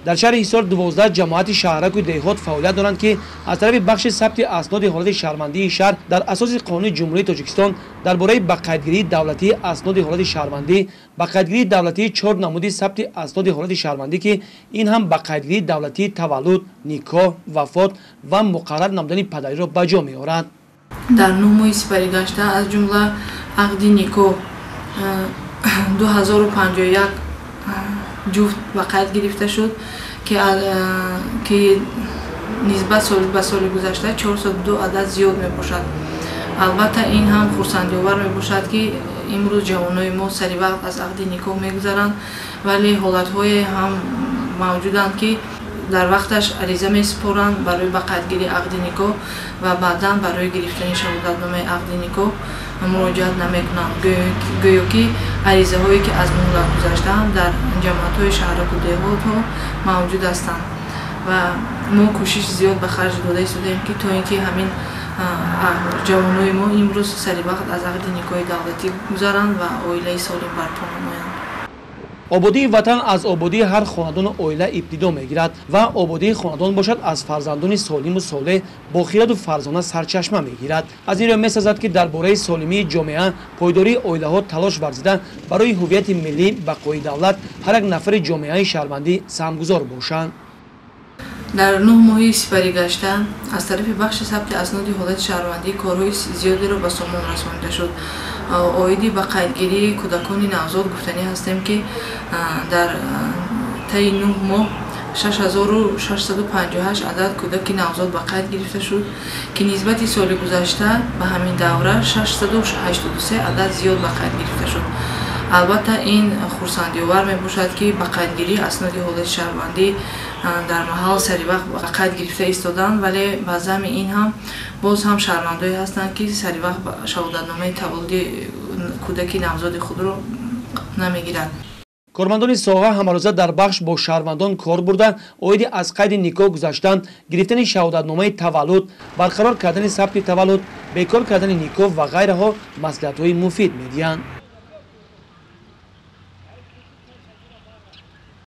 дар шаҳри ҳисор 12 ҷамоати шаҳраку деҳот фаъолият доранд ки аз тарафи бахши сабти асноди ҳолати шаҳрвандии шаҳр дар асоси қонуни ҷумҳурии Тоҷикистон дар бораи ба қайдгирии давлатии асноди ҳолати шаҳрвандӣ, ба қайдгирии давлатии 4 намуди сабти асноди ҳолати шаҳрвандӣ ки ин ҳам ба қайдгирии давлатии таваллуд, никоҳ, вафот ва муқаррар намудани падариро ба ҷо меорад. дар 9 моҳи сипари гашта аз ҷумла ақди никоҳ 2051 ҷуфт ба қайд гирифта шуд ки нисбат соли ба соли гузашта 402 адад зиёд мебошад. албатта ин ҳам хурсандиовар мебошад ки имрӯз ҷавонои мо сари вақт аз ақди никоҳ мегузаранд, вале ҳолатҳое ҳам мавҷуданд ки дар вақташ ариза месупоранд барои ба қайдгирии ақди никоҳ ва баъдан барои гирифтани шаҳодатномаи ақди никоҳ муроҷиат намекунанд, гӯё ки аризаҳое ки аз муҳлат гузаштаанд дар ҷамоатҳои шаҳраку деҳотҳо мавҷуд ҳастанд ва мо кӯшиш зиёд ба харҷ дода истодаем ки то ин ки ҳамин ҷавонои мо имрӯз сари вақт аз ақди никоҳи давлатӣ гузаранд ва оилаи солим барпо намоянд. ободии ватан аз ободии ҳар хонадону оила ибтидо мегирад ва ободии хонадон бошад аз фарзандони солиму солеҳ бо хираду фарзона сарчашма мегирад. аз ин рӯ месазад ки дар бораи солимии ҷомеа, пойдории оилаҳо талош варзида барои ҳуввияти миллӣ, бақои давлат ҳар як нафари ҷомеаи шаҳрвандӣ саҳмгузор бошанд. дар 9 моҳи сипари гашта аз тарафи бахши сабти асноди ҳолати шаҳрвандӣ корҳои зиёдеро ба сомон расонида шуд. оиди ба қайдгирии кӯдакони навзод гуфтанӣ ҳастем ки дар таи 9 моҳ 6658 адад кӯдаки навзод ба қайд гирифта шуд ки нисбати соли гузашта ба ҳамин давра 683 адад зиёд ба қайд гирифта шуд. албатта ин хурсандиовар мебошад ки ба қайдгирии асноди ҳолати шаҳрвандӣ дар маҳал сари вақт ба қайд гирифта истоданд, вале ба замми ин ҳам боз ҳам шаҳрвандое ҳастанд ки сари вақт шаҳодатномаи таваллуди кӯдаки навзоди худро намегиранд. кормандони соҳа ҳамарӯза дар бахш бо шаҳрвандон кор бурда оиди аз қайди никоҳ гузаштан, гирифтани шаҳодатномаи таваллуд, барқарор кардани сабти таваллуд, бекор кардани никоҳ ва ғайраҳо маслиҳатҳои муфид медиҳанд.